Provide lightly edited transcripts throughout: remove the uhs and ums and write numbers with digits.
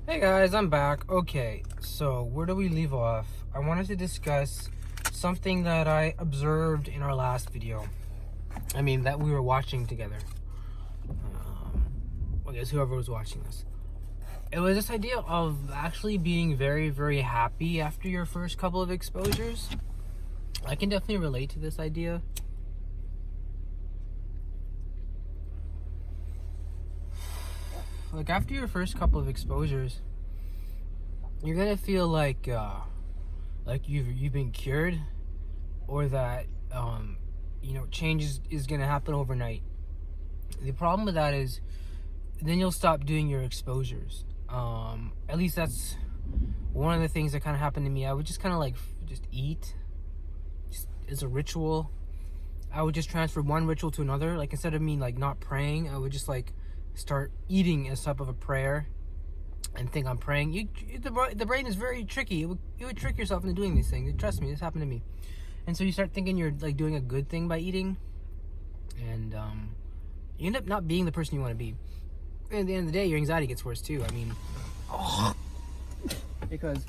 Hey guys, I'm back. Okay, so where do we leave off? I wanted to discuss something that I observed in our last video. That we were watching together. I guess whoever was watching this. It was this idea of actually being very, very happy after your first couple of exposures. I can definitely relate to this idea. Like after your first couple of exposures, you're gonna feel like you've been cured, or that change is gonna happen overnight. The problem with that is then you'll stop doing your exposures. At least that's one of the things that kind of happened to me. I would just kind of just eat, just as a ritual. I would just transfer one ritual to another. Like instead of me not praying, I would just start eating as type of a prayer and think I'm praying. The brain is very tricky. You would trick yourself into doing these things. Trust me, this happened to me. And so you start thinking you're doing a good thing by eating, and you end up not being the person you want to be. And at the end of the day, your anxiety gets worse too. Because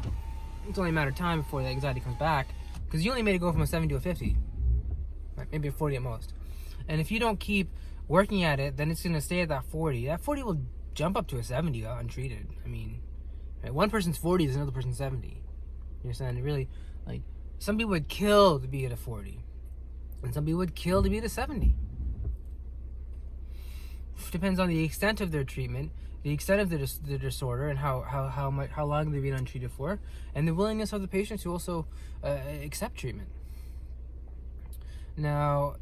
it's only a matter of time before the anxiety comes back. Because you only made it go from a 70 to a 50, maybe a 40 at most. And if you don't keep working at it, then it's gonna stay at that 40. That 40 will jump up to a 70 untreated. One person's 40 is another person's 70. You understand? It really, some people would kill to be at a 40, and some people would kill to be at a 70. Depends on the extent of their treatment, the extent of the disorder, and how long they've been untreated for, and the willingness of the patient to also accept treatment. Now,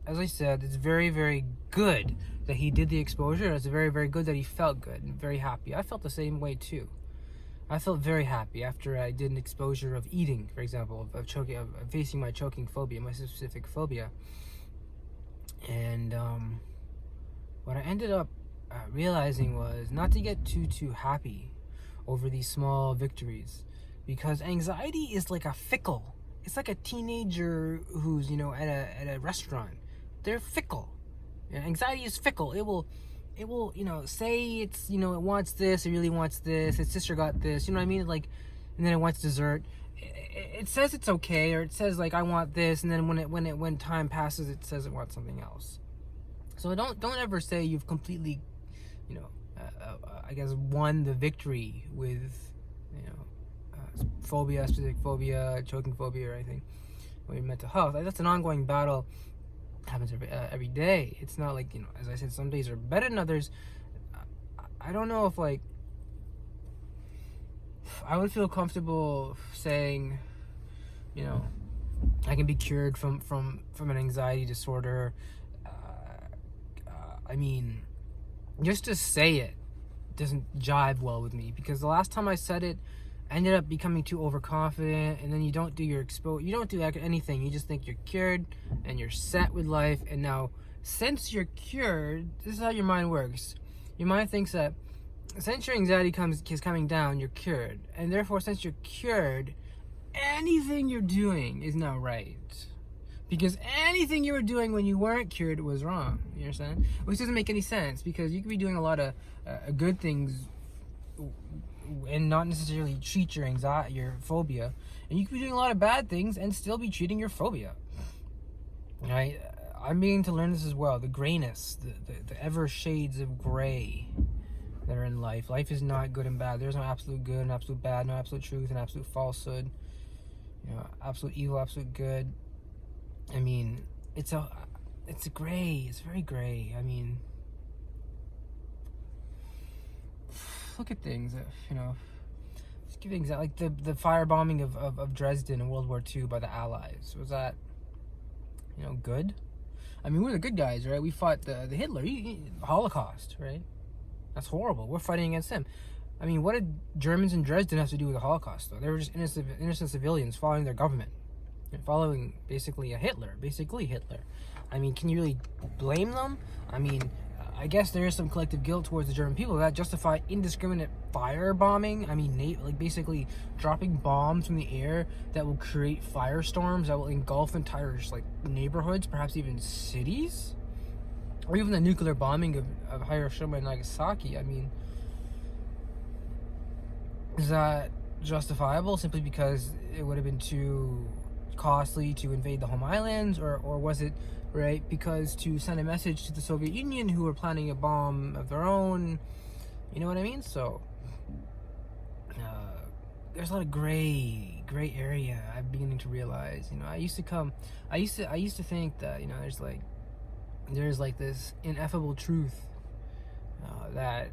as I said, it's very, very good that he did the exposure. It's very, very good that he felt good and very happy. I felt the same way too. I felt very happy after I did an exposure of eating, for example, of choking, of facing my choking phobia, my specific phobia. And what I ended up realizing was not to get too happy over these small victories, because anxiety is like a fickle. It's like a teenager who's at a restaurant. They're fickle. Anxiety is fickle. It will say it's it wants this, it really wants this, its sister got this, and then it wants dessert. It says it's okay, or it says I want this, and then when time passes, it says it wants something else. So don't ever say you've completely won the victory with phobia, specific phobia, choking phobia, or anything, or your mental health. That's an ongoing battle. Happens every day. It's not as I said, some days are better than others. I don't know if I would feel comfortable saying I can be cured from an anxiety disorder. Just to say it doesn't jive well with me, because the last time I said it, I ended up becoming too overconfident, and then you don't do your you don't do anything. You just think you're cured and you're set with life. And now, since you're cured, this is how your mind works. Your mind thinks that since your anxiety is coming down, you're cured, and therefore, since you're cured, anything you're doing is now right, because anything you were doing when you weren't cured was wrong. You understand? Which doesn't make any sense, because you could be doing a lot of good things and not necessarily treat your anxiety, your phobia, and you could be doing a lot of bad things and still be treating your phobia. Right? I'm beginning to learn this as well. The grayness, the ever shades of gray that are in life. Life is not good and bad. There's no absolute good and absolute bad, no absolute truth and absolute falsehood. Absolute evil, absolute good. It's a gray. It's very gray. Look at things, just give example, the firebombing of Dresden in World War II by the Allies. Was that, good? We're the good guys, right? We fought the Hitler, the Holocaust, right? That's horrible. We're fighting against him. What did Germans in Dresden have to do with the Holocaust, though? They were just innocent civilians following their government, following basically Hitler. Can you really blame them? I guess there is some collective guilt towards the German people that justify indiscriminate firebombing. Basically dropping bombs from the air that will create firestorms that will engulf entire neighborhoods, perhaps even cities, or even the nuclear bombing of Hiroshima and Nagasaki. Is that justifiable simply because it would have been too costly to invade the home islands, or was it right because to send a message to the Soviet Union, who were planning a bomb of their own? You know what I mean? So there's a lot of gray area. I'm beginning to realize. I used to think that there's like this ineffable truth that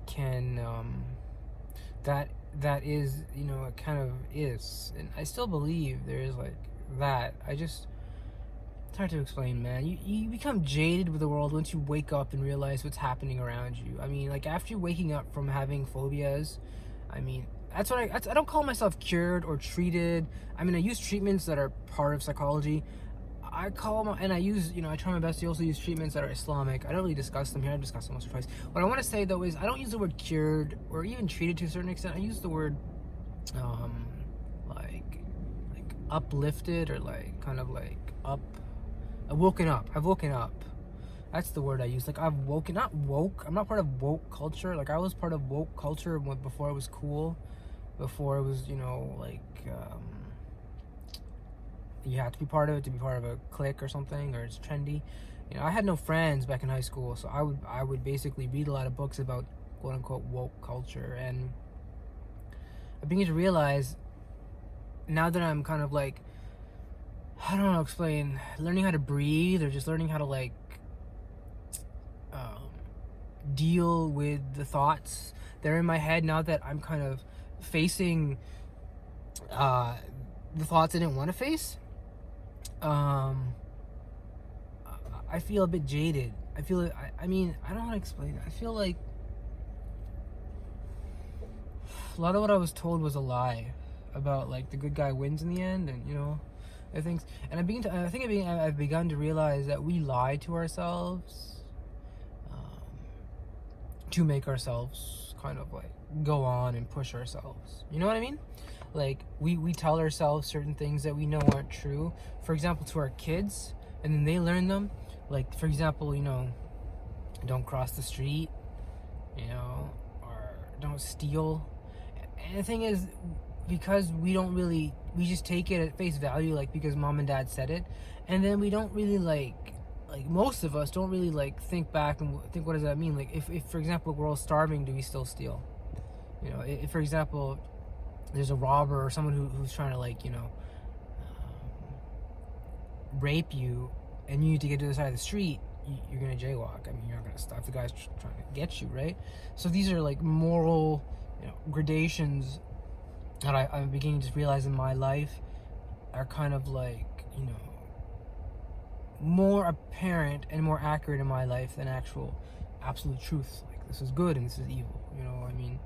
can that is, it kind of is, and I still believe there is like that. It's hard to explain, man. You become jaded with the world once you wake up and realize what's happening around you. I mean, like, after waking up from having phobias, I mean, I don't call myself cured or treated. I mean, I use treatments that are part of psychology. I try my best to also use treatments that are Islamic. I don't really discuss them here. I discuss them once or twice. What I want to say, though, is I don't use the word cured or even treated to a certain extent. I use the word, like uplifted, or like kind of like I've woken up. That's the word I use. Like, I've woken, not woke. I'm not part of woke culture. Like, I was part of woke culture before it was cool. Before it was, you have to be part of it to be part of a clique or something, or it's trendy. I had no friends back in high school, so I would basically read a lot of books about quote unquote woke culture, and I began to realize now that I'm kind of like, I don't know how to explain, learning how to breathe, or just learning how to like deal with the thoughts that are in my head, now that I'm kind of facing the thoughts I didn't want to face. I feel a bit jaded. I feel it. I mean, I don't know how to explain it. I feel like a lot of what I was told was a lie about, like, the good guy wins in the end, and I think I've begun to realize that we lie to ourselves to make ourselves kind of like go on and push ourselves. You know what I mean? Like, we tell ourselves certain things that we know aren't true. For example, to our kids, and then they learn them. Like, for example, don't cross the street, or don't steal. And the thing is, because we just take it at face value, like, because mom and dad said it, and then we don't really like most of us don't really like think back and think, what does that mean? Like, if for example we're all starving, do we still steal? If for example there's a robber or someone who's trying to rape you, and you need to get to the side of the street, you're gonna jaywalk. I mean, you're not gonna stop the guys trying to get you, right? So these are like moral gradations that I'm beginning to realize in my life are kind of like more apparent and more accurate in my life than actual absolute truth. Like, this is good and this is evil. I mean,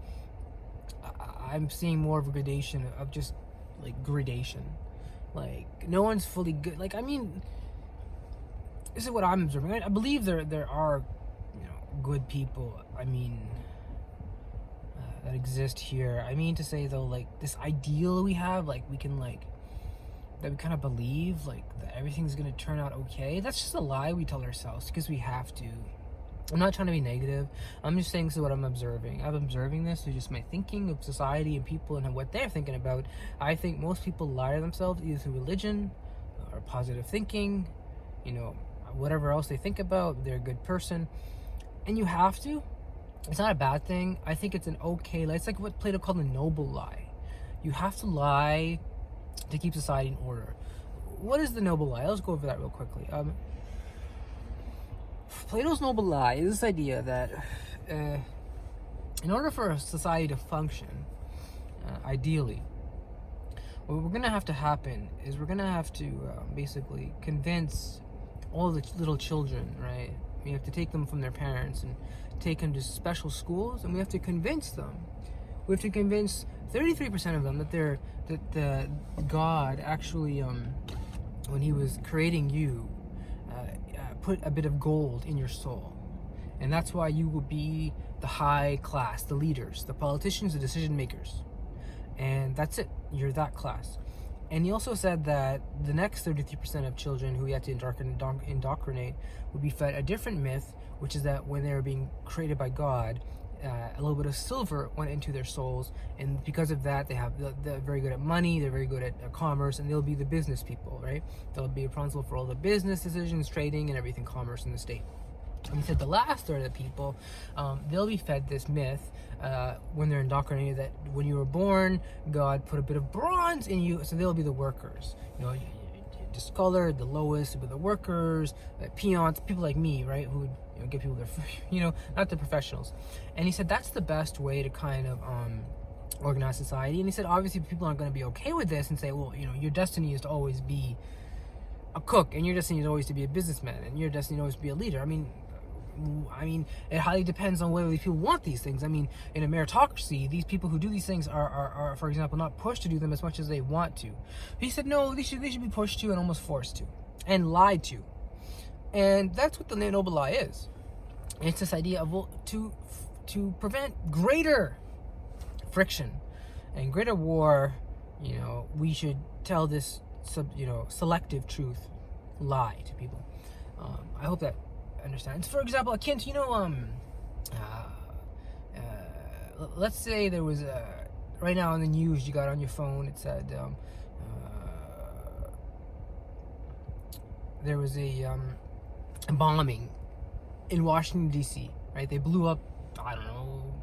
I'm seeing more of a gradation of just like gradation. Like, no one's fully good. Like, I mean, this is what I'm observing. I believe there are good people. I mean, that exist here. I mean to say, though, like, this ideal we have, like, we can like that we kind of believe, like, that everything's gonna turn out okay. That's just a lie we tell ourselves because we have to. I'm not trying to be negative. I'm just saying this is what I'm observing. I'm observing this through just my thinking of society and people and what they're thinking about. I think most people lie to themselves either through religion or positive thinking, whatever else they think about. They're a good person, and you have to. It's not a bad thing. I think it's an okay lie. It's like what Plato called a noble lie. You have to lie to keep society in order. What is the noble lie? Let's go over that real quickly. Plato's noble lie is this idea that in order for a society to function, ideally, what we're going to have to happen is we're going to have to basically convince all the little children, right? We have to take them from their parents and take them to special schools, and we have to convince them. We have to convince 33% of them that God actually, when he was creating you, put a bit of gold in your soul. And that's why you will be the high class, the leaders, the politicians, the decision makers. And that's it. You're that class. And he also said that the next 33% of children who he had to indoctrinate would be fed a different myth, which is that when they were being created by God, a little bit of silver went into their souls, and because of that, they're very good at money, they're very good at commerce, and they'll be the business people, right? They'll be responsible for all the business decisions, trading, and everything commerce in the state. And he said the last third of the people, they'll be fed this myth when they're indoctrinated that when you were born, God put a bit of bronze in you, so they'll be the workers. Discolored, the lowest, but the workers, peons, people like me, right, who would give people their, not the professionals. And he said that's the best way to kind of organize society. And he said obviously people aren't going to be okay with this and say, well, your destiny is to always be a cook, and your destiny is always to be a businessman, and your destiny is always to be a leader. I mean, it highly depends on whether these people want these things. I mean, in a meritocracy, these people who do these things are, for example, not pushed to do them as much as they want to. He said, no, they should be pushed to and almost forced to, and lied to. And that's what the noble lie is. It's this idea of, to prevent greater friction and greater war, we should tell this selective truth lie to people. I hope that understands. For example, akin to let's say there was right now in the news you got on your phone, it said there was a bombing in Washington D.C. right? They blew up, I don't know,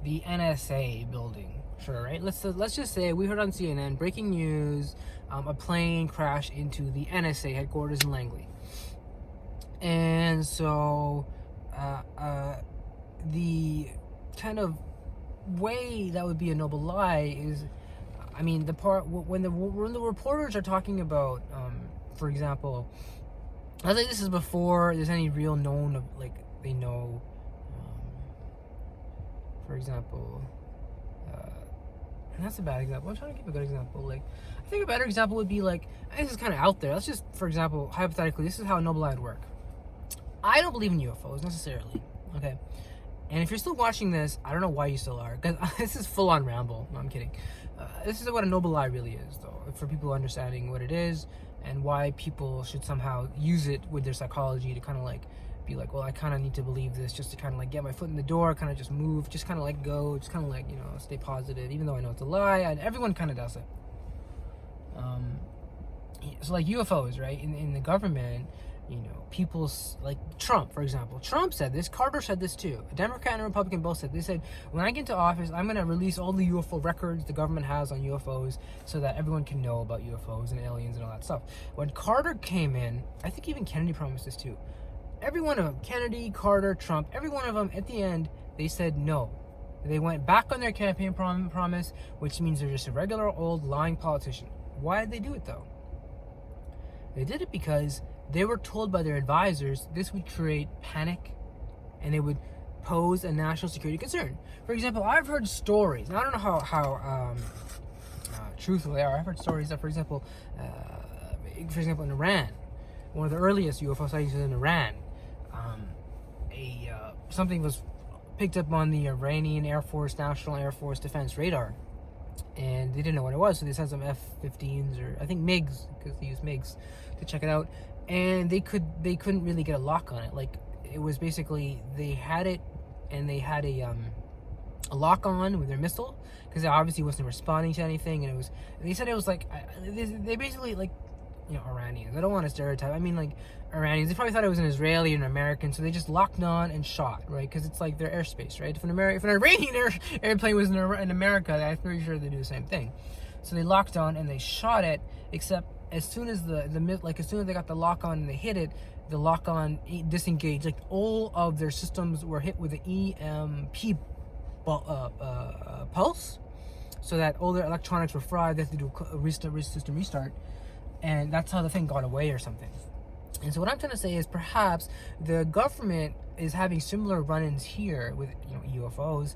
the NSA building. Sure, right? Let's just say we heard on CNN breaking news: a plane crashed into the NSA headquarters in Langley. And so the kind of way that would be a noble lie is, I mean, the part when the reporters are talking about, for example, I think this is before there's any real known of, like, they know, for example, and that's a bad example. I'm trying to give a good example. Like, I think a better example would be, like, this is kind of out there. Let's just, for example, hypothetically, this is how a noble lie would work. I don't believe in UFOs necessarily, okay? And if you're still watching this, I don't know why you still are, because this is full-on ramble. No, I'm kidding. This is what a noble lie really is, though, for people understanding what it is and why people should somehow use it with their psychology to kind of, like, be like, well, I kind of need to believe this just to kind of, like, get my foot in the door, kind of just move, just kind of let go, just kind of, like, stay positive, even though I know it's a lie, and everyone kind of does it. So, like, UFOs, right, in the government, people like Trump, for example. Trump said this, Carter said this too. A Democrat and a Republican both said, they said, when I get into office, I'm going to release all the UFO records the government has on UFOs so that everyone can know about UFOs and aliens and all that stuff. When Carter came in, I think even Kennedy promised this too. Every one of them, Kennedy, Carter, Trump, every one of them, at the end, they said no. They went back on their campaign promise, which means they're just a regular old lying politician. Why did they do it though? They did it because they were told by their advisors this would create panic and it would pose a national security concern. For example, I've heard stories, and I don't know how truthful they are. I've heard stories that, for example, in Iran, one of the earliest UFO sightings was in Iran. Something was picked up on the Iranian Air Force, National Air Force Defense radar, and they didn't know what it was, so they sent some F-15s, or I think MiGs, because they use MiGs, to check it out, and they couldn't really get a lock on it. Like, it was basically, they had it, and they had a lock on with their missile, because it obviously wasn't responding to anything, and they said it was like, they basically, like, Iranians, I don't want to stereotype, I mean, like, Iranians, they probably thought it was an Israeli and an American, so they just locked on and shot, right? Because it's like their airspace, right? If an Iranian airplane was in America, I'm pretty sure they do the same thing. So they locked on and they shot it, except as soon as as soon as they got the lock on and they hit it, the lock on disengaged. Like, all of their systems were hit with the EMP pulse, so that all their electronics were fried. They had to do a system restart, and that's how the thing got away or something. And so what I'm trying to say is, perhaps the government is having similar run-ins here with UFOs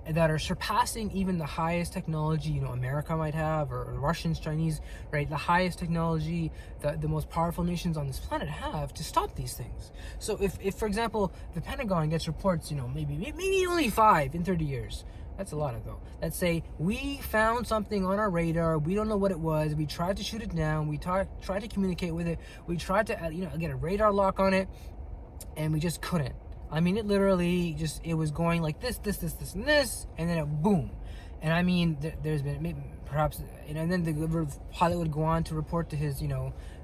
that are surpassing even the highest technology America might have, or Russians, Chinese, right? The highest technology that the most powerful nations on this planet have to stop these things. So if for example, the Pentagon gets reports, maybe only 5 in 30 years. That's a lot of though. That say, we found something on our radar, we don't know what it was, we tried to shoot it down, we tried to communicate with it, we tried to get a radar lock on it, and we just couldn't. I mean, it literally it was going like this, and this, and then it boom. And I mean, there's been perhaps, and then the pilot would go on to report to his,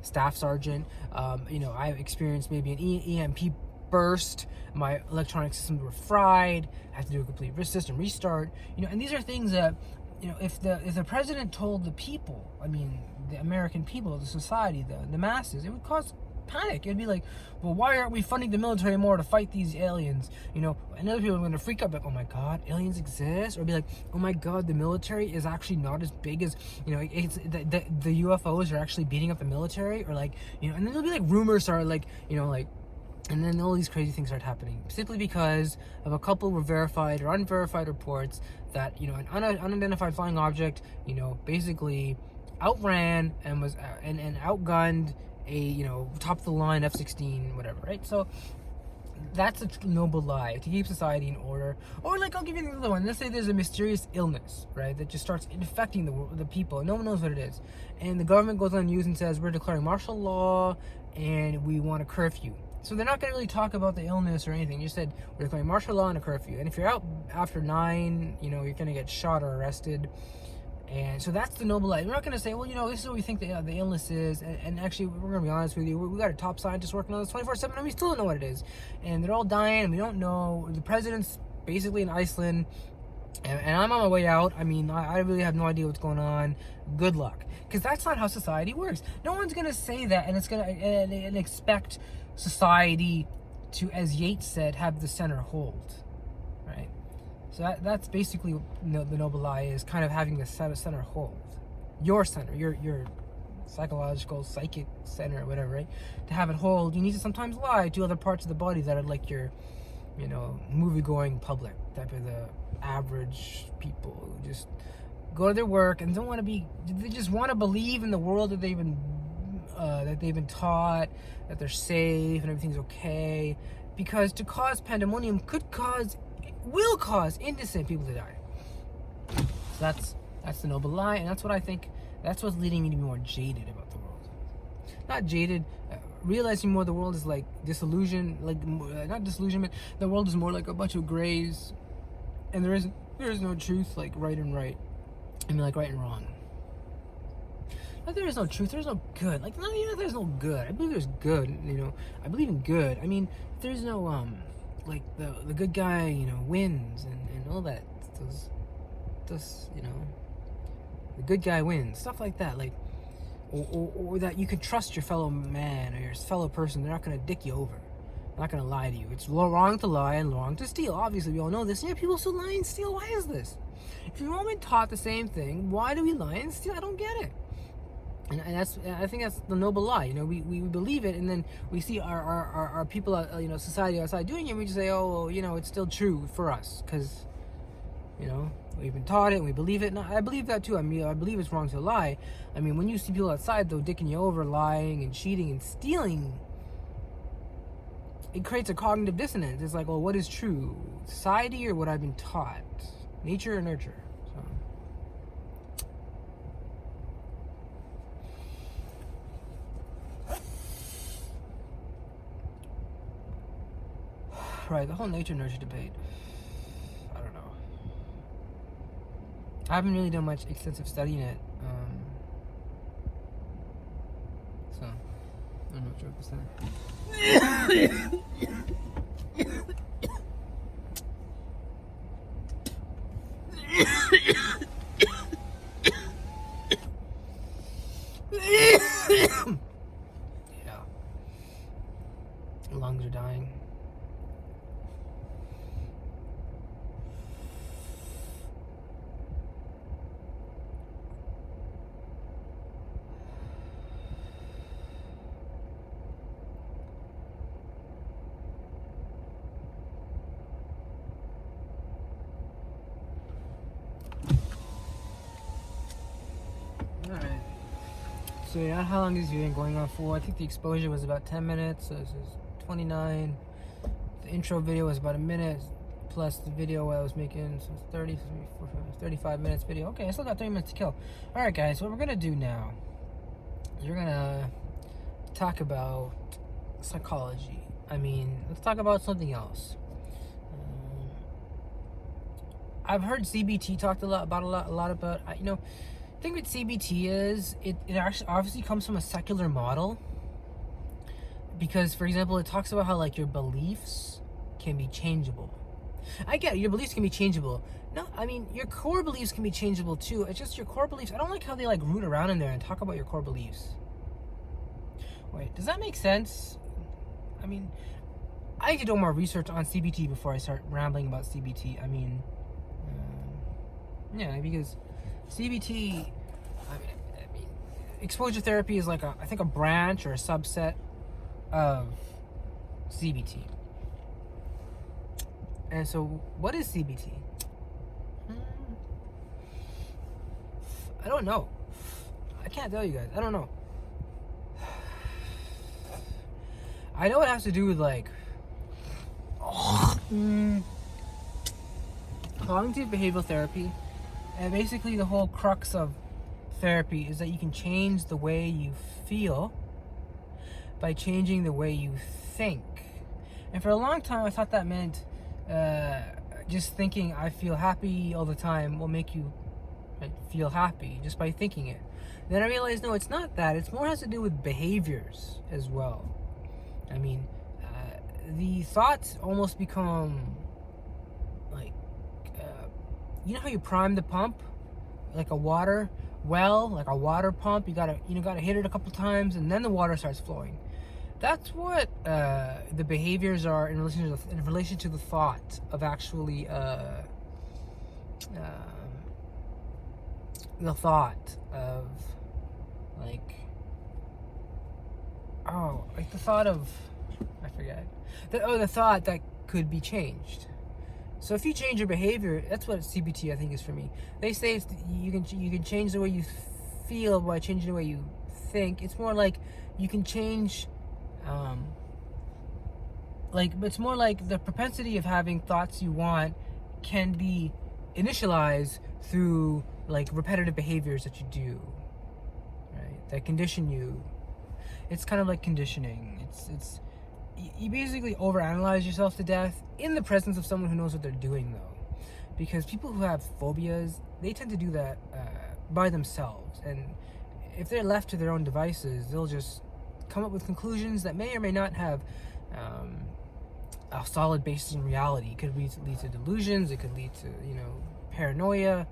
staff sergeant, I experienced maybe an EMP burst, my electronic systems were fried, I had to do a complete system restart, and these are things that, if the president told the people, I mean, the American people, the society, the masses, it would cause panic. It'd be like, well, why aren't we funding the military more to fight these aliens? And other people are going to freak out, like, oh my god, aliens exist, or be like, oh my god, the military is actually not as big as, it's the UFOs are actually beating up the military, or like, and then there'll be like rumors are like, and then all these crazy things start happening simply because of a couple of verified or unverified reports that, an unidentified flying object, basically outran and was and outgunned a top of the line F-16 whatever, right? So that's a noble lie to keep society in order. Or like, I'll give you another one. Let's say there's a mysterious illness, right, that just starts infecting the people and no one knows what it is, and the government goes on news and says, we're declaring martial law and we want a curfew. So they're not going to really talk about the illness or anything. You said we're declaring martial law and a curfew, and if you're out after 9, you're going to get shot or arrested. And so that's the noble lie. We're not going to say, well, this is what we think the illness is. And actually, we're going to be honest with you. We got a top scientist working on this 24/7, and we still don't know what it is. And they're all dying, and we don't know. The president's basically in Iceland, and I'm on my way out. I mean, I really have no idea what's going on. Good luck. Because that's not how society works. No one's going to say that, and it's going to and expect society to, as Yates said, have the center hold. Right? So that's basically the noble lie, is kind of having the center hold. Your center, your psychological, psychic center, whatever, right? To have it hold, you need to sometimes lie to other parts of the body that are like your, movie-going public, type of the average people who just go to their work and don't want to be, they just want to believe in the world that they've been taught, that they're safe and everything's okay. Because to cause pandemonium will cause innocent people to die. So that's the noble lie, and that's what I think. That's what's leading me to be more jaded about the world. Not jaded, realizing more the world is like disillusion, like not disillusionment. The world is more like a bunch of grays, and there is no truth, like right and right. I mean, like right and wrong. Like there is no truth. There's no good. Like there's no good. I believe there's good. I believe in good. I mean, there's no like the good guy, wins and all that. Those the good guy wins, stuff like that. Like, or that you can trust your fellow man or your fellow person. They're not gonna dick you over. They're not gonna lie to you. It's wrong to lie and wrong to steal. Obviously, we all know this. Yeah, people still lie and steal. Why is this? If we've all been taught the same thing, why do we lie and steal? I don't get it. And I think that's the noble lie. We believe it, and then we see our people, society outside doing it, and we just say, oh, well, it's still true for us, because, we've been taught it, and we believe it. And I believe that too. I mean, I believe it's wrong to lie. I mean, when you see people outside, though, dicking you over, lying and cheating and stealing, it creates a cognitive dissonance. It's like, well, what is true? Society or what I've been taught? Nature or nurture? Right, the whole nature nurture debate. I don't know. I haven't really done much extensive study in it. So I don't know what you're Yeah. Lungs are dying. Alright. So yeah, how long is this video going on for? I think the exposure was about 10 minutes, so this is 29. The intro video was about a minute, plus the video I was making, so it's 30, 35 minutes video. Okay, I still got 30 minutes to kill. Alright guys, what we're gonna do now is we're gonna talk about psychology. I mean, let's talk about something else. I've heard CBT talked a lot about. The thing with CBT is it actually obviously comes from a secular model, because, for example, it talks about how, like, your beliefs can be changeable. I get it, your beliefs can be changeable. No, I mean, your core beliefs can be changeable too. It's just your core beliefs. I don't like how they, like, root around in there and talk about your core beliefs. Wait, does that make sense? I mean, I need to do more research on CBT before I start rambling about CBT. I mean, yeah, because CBT, I mean, exposure therapy is like I think a branch or a subset of CBT. And so, what is CBT? I don't know. I can't tell you guys. I don't know. I know it has to do with, like, cognitive behavioral therapy. And basically the whole crux of therapy is that you can change the way you feel by changing the way you think. And for a long time I thought that meant just thinking I feel happy all the time will make you feel happy just by thinking it. Then I realized, no, it's not that. It's more has to do with behaviors as well. I mean, the thoughts almost become like, you know how you prime the pump, like a water well, like a water pump. You gotta hit it a couple times, and then the water starts flowing. That's what the behaviors are in relation to the thought of actually the thought of, like, the thought of, I forget, the thought that could be changed. So if you change your behavior, that's what CBT I think is for me. They say you can change the way you feel by changing the way you think. It's more like you can change, it's more like the propensity of having thoughts you want can be initialized through, like, repetitive behaviors that you do, right? That condition you. It's kind of like conditioning. It's you basically overanalyze yourself to death in the presence of someone who knows what they're doing, though. Because people who have phobias, they tend to do that by themselves. And if they're left to their own devices, they'll just come up with conclusions that may or may not have a solid basis in reality. It could lead to delusions. It could lead to, paranoia.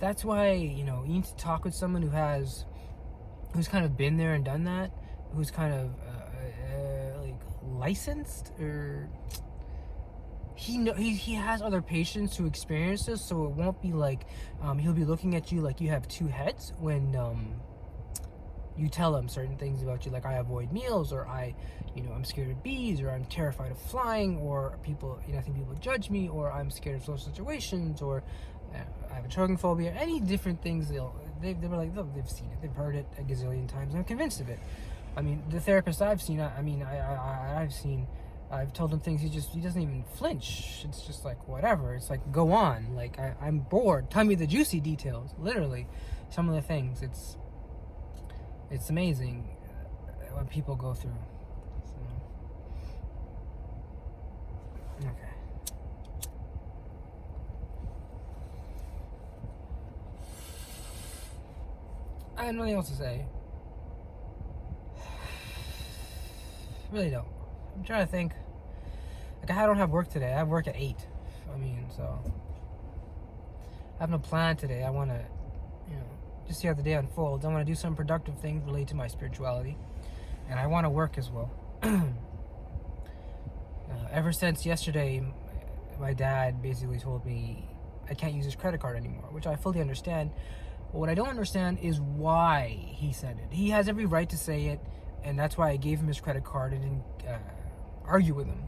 That's why, you need to talk with someone who's kind of been there and done that, who's kind of licensed, or he has other patients who experience this, so it won't be like he'll be looking at you like you have two heads when you tell him certain things about you, like I avoid meals, or I'm scared of bees, or I'm terrified of flying, or people, I think people judge me, or I'm scared of social situations, or I have a choking phobia. Any different things they were like, they've seen it, they've heard it a gazillion times, and I'm convinced of it. I mean, the therapist I've seen, I've told him things, he doesn't even flinch. It's just like, whatever. It's like, go on. Like, I'm bored. Tell me the juicy details. Literally, some of the things. It's amazing what people go through. So, okay. I have nothing else to say. Really don't. I'm trying to think. Like, I don't have work today. I have work at 8. So I have no plan today. I want to, just see how the day unfolds. I want to do some productive things related to my spirituality, and I want to work as well. Ever since yesterday, my dad basically told me I can't use his credit card anymore, which I fully understand. But what I don't understand is why he said it. He has every right to say it, and that's why I gave him his credit card and didn't argue with him.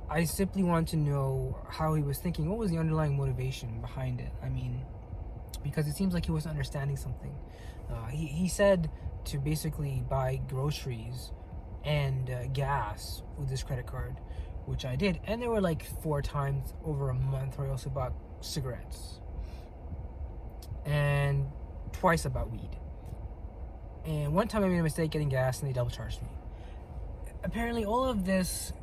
I simply want to know how he was thinking. What was the underlying motivation behind it? Because it seems like he wasn't understanding something. He said to basically buy groceries and gas with this credit card, which I did. And there were like 4 times over a month where I also bought cigarettes. And twice I bought weed. And one time I made a mistake getting gas and they double charged me. apparently all of this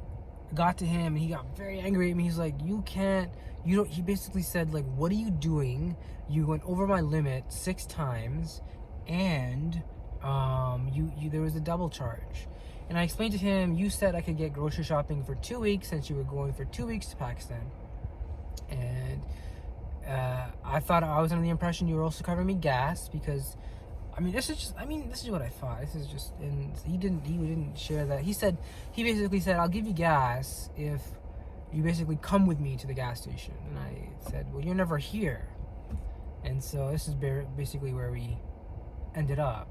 got to him, and he got very angry at me. He's like, he basically said, like, what are you doing? You went over my limit 6 times, and there was a double charge. And I explained to him, you said I could get grocery shopping for 2 weeks since you were going for 2 weeks to Pakistan. And I thought I was under the impression you were also covering me gas, because this is what I thought. This is just, and he didn't share that. He basically said, I'll give you gas if you basically come with me to the gas station. And I said, well, you're never here. And so this is basically where we ended up.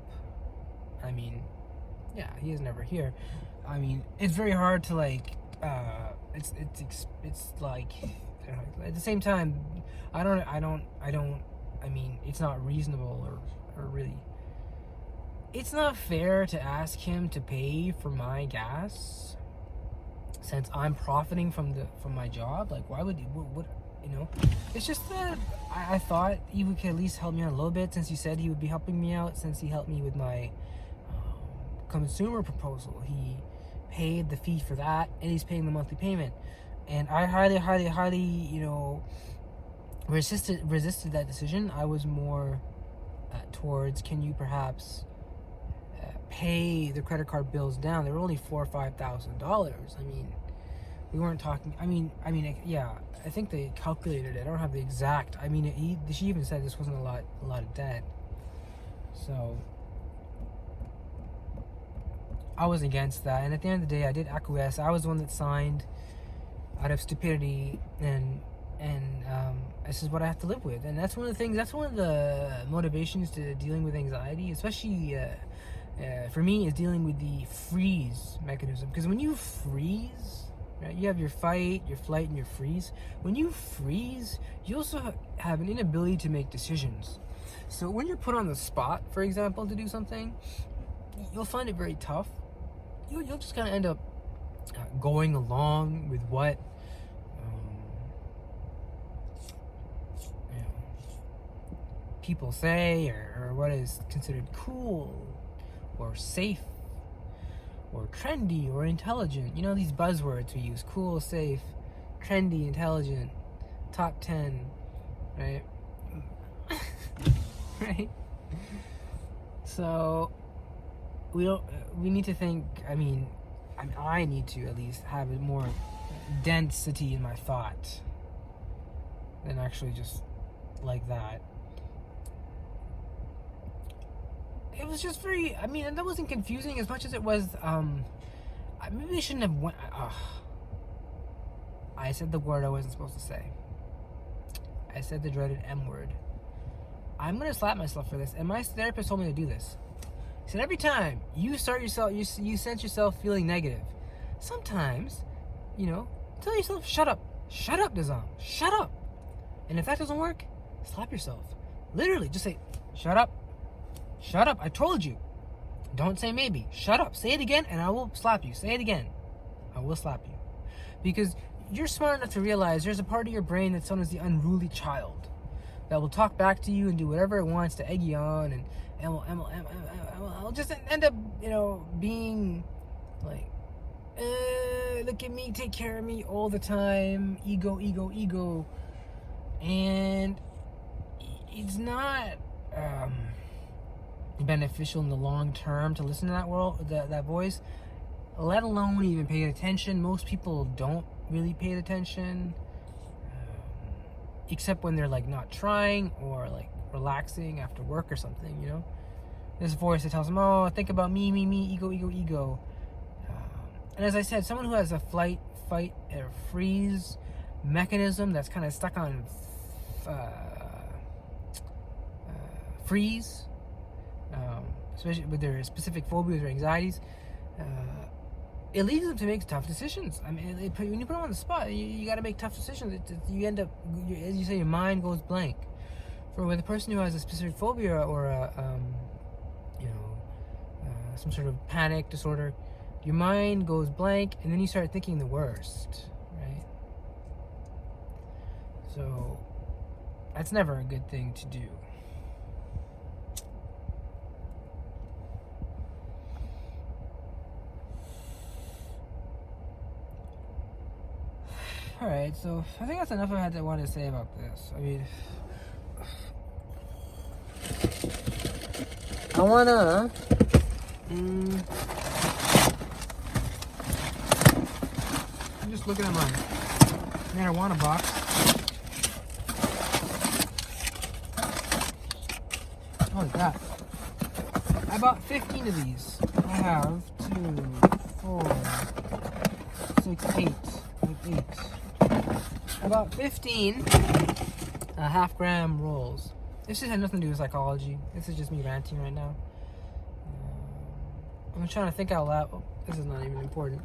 Yeah, he is never here. It's very hard to like, it's like, at the same time, it's not reasonable or really, it's not fair to ask him to pay for my gas since I'm profiting from my job. Like, why would he, what it's just that I thought he could at least help me out a little bit, since he said he would be helping me out, since he helped me with my consumer proposal. He paid the fee for that, and he's paying the monthly payment. And I highly, resisted that decision. I was more towards, can you perhaps pay the credit card bills down? They were only $4,000 or $5,000. We weren't talking. Yeah. I think they calculated it. I don't have the exact. She even said this wasn't a lot of debt. So I was against that, and at the end of the day, I did acquiesce. I was the one that signed out of stupidity, and this is what I have to live with. And that's one of the things. That's one of the motivations to dealing with anxiety, especially for me, is dealing with the freeze mechanism. Because when you freeze, right, you have your fight, your flight, and your freeze. When you freeze, you also have an inability to make decisions. So when you're put on the spot, for example, to do something, you'll find it very tough. You'll just kind of end up going along with what people say, or what is considered cool or safe or trendy or intelligent. These buzzwords we use: cool, safe, trendy, intelligent, top 10, right? Right? So we need to think, I need to at least have more density in my thought than actually just like that. It was just very, and that wasn't confusing as much as it was, maybe I shouldn't have I said the word I wasn't supposed to say. I said the dreaded M word. I'm going to slap myself for this, and my therapist told me to do this. He said, every time you sense yourself feeling negative, sometimes, tell yourself, shut up, Nizam, shut up. And if that doesn't work, slap yourself. Literally, just say, shut up, I told you. Don't say maybe, shut up, say it again, and I will slap you. Say it again, I will slap you. Because you're smart enough to realize there's a part of your brain that's known as the unruly child that will talk back to you and do whatever it wants to egg you on, and will just end up, being like, look at me, take care of me all the time, ego. And it's not beneficial in the long term to listen to that voice, let alone even pay attention. Most people don't really pay attention, except when they're like not trying or like relaxing after work or something. This voice that tells them, oh, think about me, ego. And as I said, someone who has a flight, fight, or freeze mechanism that's kind of stuck on freeze, especially with their specific phobias or anxieties, it leads them to make tough decisions. When you put them on the spot, you got to make tough decisions. You end up, as you say, your mind goes blank. For with a person who has a specific phobia or some sort of panic disorder, your mind goes blank, and then you start thinking the worst, right? So that's never a good thing to do. Alright, so I think that's enough I wanted to say about this. I mean, I wanna I'm just looking at my marijuana box. Oh, look at that. I bought 15 of these. I have 2, 4, 6, 8. About 15 half-gram rolls. This just had nothing to do with psychology. This is just me ranting right now. I'm trying to think out loud. Oh, this is not even important.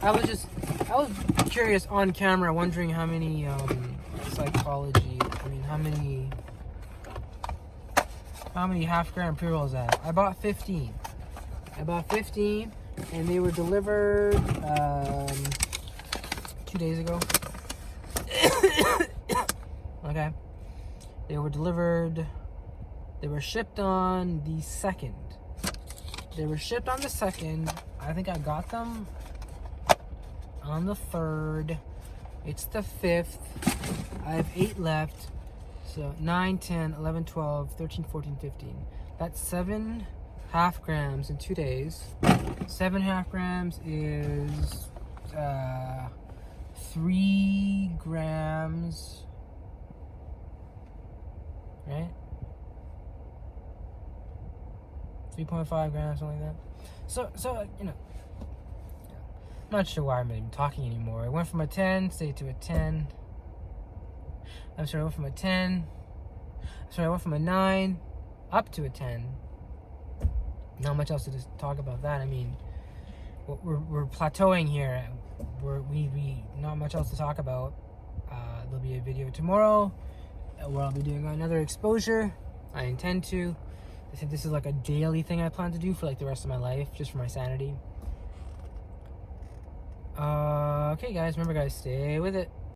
I was curious on camera, wondering how many how many half-gram pre-rolls I have. I bought 15. And they were delivered 2 days ago. Okay. They were shipped on the 2nd. I think I got them on the 3rd. It's the 5th. I have 8 left. So 9, 10, 11, 12, 13, 14, 15. That's 7 half grams in 2 days. 7 half grams is 3 grams, right? 3.5 grams, something like that. So you know, I'm not sure why I'm even talking anymore. I went from a 10, stayed to a 10. I went from a 10. I went from a 9 up to a 10. Not much else to just talk about that. I mean, we're plateauing here. We not much else to talk about. There'll be a video tomorrow where I'll be doing another exposure. I intend to. I said this is like a daily thing I plan to do for like the rest of my life, just for my sanity. Okay, guys. Remember, guys, stay with it.